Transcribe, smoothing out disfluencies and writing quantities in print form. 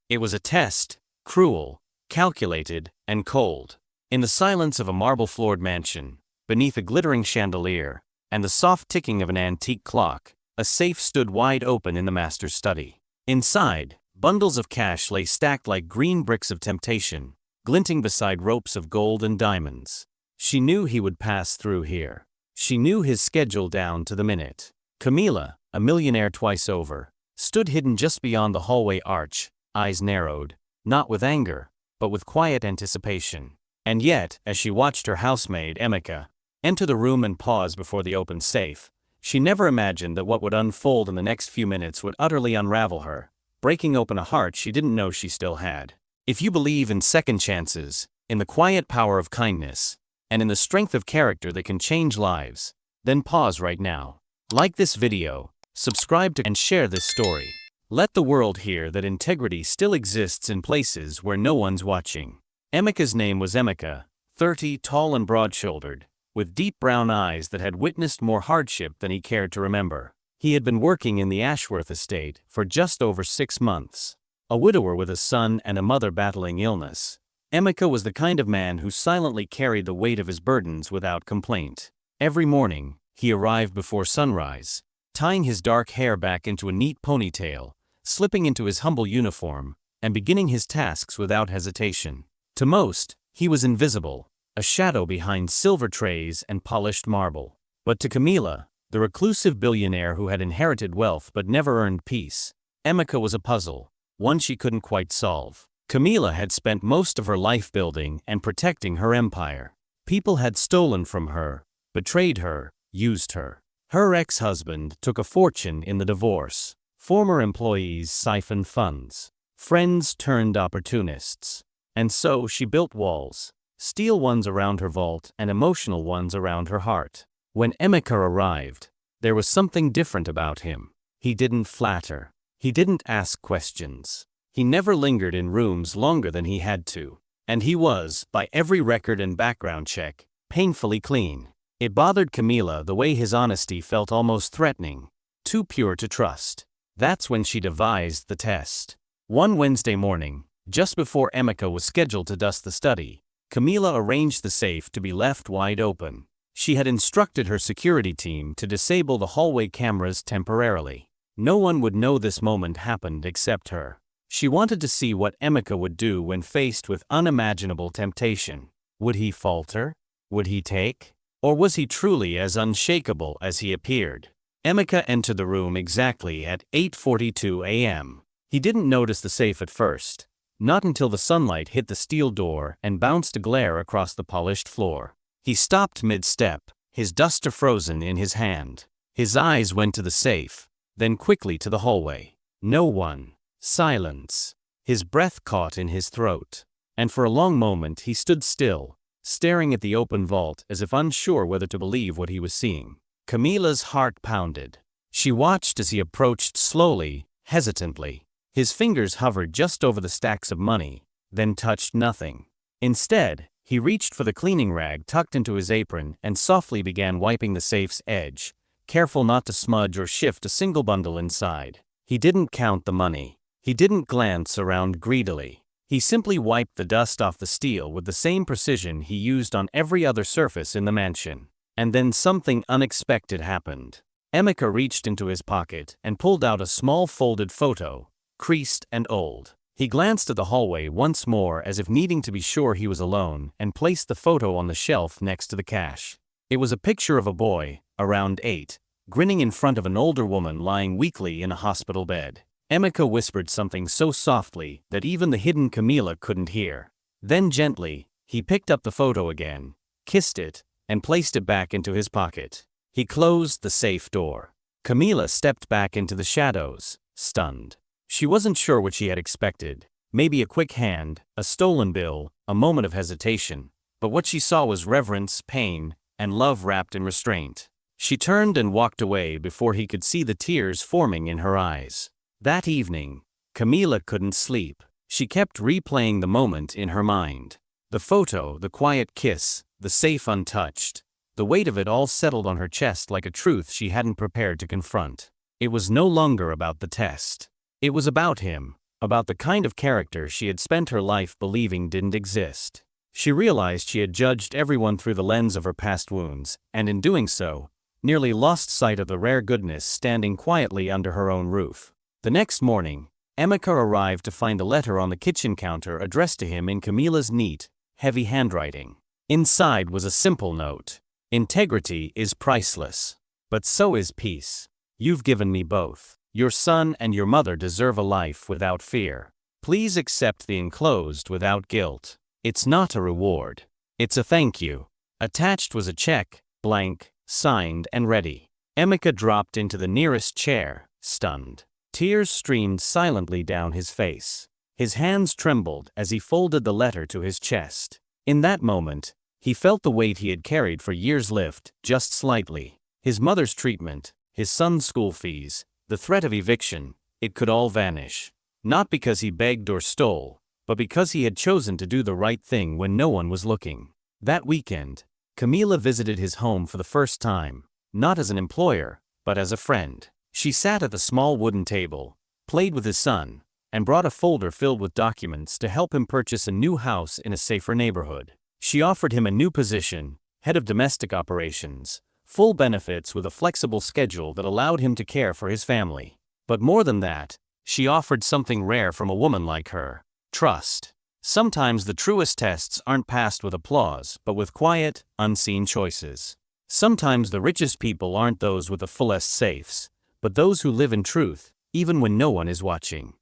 It was a test, cruel, calculated, and cold. In the silence of a marble-floored mansion, beneath a glittering chandelier, and the soft ticking of an antique clock, a safe stood wide open in the master's study. Inside, bundles of cash lay stacked like green bricks of temptation, glinting beside ropes of gold and diamonds. She knew he would pass through here. She knew his schedule down to the minute. Camila, a millionaire twice over, stood hidden just beyond the hallway arch, eyes narrowed, not with anger, but with quiet anticipation. And yet, as she watched her housemaid, Emeka, enter the room and pause before the open safe, she never imagined that what would unfold in the next few minutes would utterly unravel her, breaking open a heart she didn't know she still had. If you believe in second chances, in the quiet power of kindness, and in the strength of character that can change lives, then pause right now. Like this video, subscribe to and share this story. Let the world hear that integrity still exists in places where no one's watching. Emeka's name was Emeka, 30, tall and broad-shouldered, with deep brown eyes that had witnessed more hardship than he cared to remember. He had been working in the Ashworth estate for just over 6 months. A widower with a son and a mother battling illness, Emeka was the kind of man who silently carried the weight of his burdens without complaint. Every morning, he arrived before sunrise, tying his dark hair back into a neat ponytail, slipping into his humble uniform, and beginning his tasks without hesitation. To most, he was invisible, a shadow behind silver trays and polished marble. But to Camila, the reclusive billionaire who had inherited wealth but never earned peace, Emeka was a puzzle, one she couldn't quite solve. Camila had spent most of her life building and protecting her empire. People had stolen from her, betrayed her, used her. Her ex-husband took a fortune in the divorce. Former employees siphoned funds. Friends turned opportunists. And so she built walls, steel ones around her vault and emotional ones around her heart. When Emeka arrived, there was something different about him. He didn't flatter. He didn't ask questions. He never lingered in rooms longer than he had to. And he was, by every record and background check, painfully clean. It bothered Camila the way his honesty felt almost threatening, too pure to trust. That's when she devised the test. One Wednesday morning, just before Emeka was scheduled to dust the study, Camila arranged the safe to be left wide open. She had instructed her security team to disable the hallway cameras temporarily. No one would know this moment happened except her. She wanted to see what Emeka would do when faced with unimaginable temptation. Would he falter? Would he take? Or was he truly as unshakable as he appeared? Emeka entered the room exactly at 8:42 a.m. He didn't notice the safe at first, not until the sunlight hit the steel door and bounced a glare across the polished floor. He stopped mid-step, his duster frozen in his hand. His eyes went to the safe, then quickly to the hallway. No one. Silence. His breath caught in his throat. And for a long moment he stood still, staring at the open vault as if unsure whether to believe what he was seeing. Camila's heart pounded. She watched as he approached slowly, hesitantly. His fingers hovered just over the stacks of money, then touched nothing. Instead, he reached for the cleaning rag tucked into his apron and softly began wiping the safe's edge, careful not to smudge or shift a single bundle inside. He didn't count the money. He didn't glance around greedily. He simply wiped the dust off the steel with the same precision he used on every other surface in the mansion. And then something unexpected happened. Emeka reached into his pocket and pulled out a small folded photo, creased and old. He glanced at the hallway once more as if needing to be sure he was alone and placed the photo on the shelf next to the cash. It was a picture of a boy, around 8, grinning in front of an older woman lying weakly in a hospital bed. Emeka whispered something so softly that even the hidden Camila couldn't hear. Then gently, he picked up the photo again, kissed it, and placed it back into his pocket. He closed the safe door. Camila stepped back into the shadows, stunned. She wasn't sure what she had expected. Maybe a quick hand, a stolen bill, a moment of hesitation. But what she saw was reverence, pain, and love wrapped in restraint. She turned and walked away before he could see the tears forming in her eyes. That evening, Camila couldn't sleep. She kept replaying the moment in her mind. The photo, the quiet kiss, the safe untouched. The weight of it all settled on her chest like a truth she hadn't prepared to confront. It was no longer about the test. It was about him, about the kind of character she had spent her life believing didn't exist. She realized she had judged everyone through the lens of her past wounds, and in doing so, nearly lost sight of the rare goodness standing quietly under her own roof. The next morning, Emeka arrived to find a letter on the kitchen counter addressed to him in Camila's neat, heavy handwriting. Inside was a simple note. Integrity is priceless. But so is peace. You've given me both. Your son and your mother deserve a life without fear. Please accept the enclosed without guilt. It's not a reward. It's a thank you. Attached was a check, blank, signed and ready. Emeka dropped into the nearest chair, stunned. Tears streamed silently down his face. His hands trembled as he folded the letter to his chest. In that moment, he felt the weight he had carried for years lift, just slightly. His mother's treatment, his son's school fees, the threat of eviction, it could all vanish. Not because he begged or stole, but because he had chosen to do the right thing when no one was looking. That weekend, Camila visited his home for the first time, not as an employer, but as a friend. She sat at the small wooden table, played with his son, and brought a folder filled with documents to help him purchase a new house in a safer neighborhood. She offered him a new position, head of domestic operations, full benefits with a flexible schedule that allowed him to care for his family. But more than that, she offered something rare from a woman like her: trust. Sometimes the truest tests aren't passed with applause, but with quiet, unseen choices. Sometimes the richest people aren't those with the fullest safes, but those who live in truth, even when no one is watching.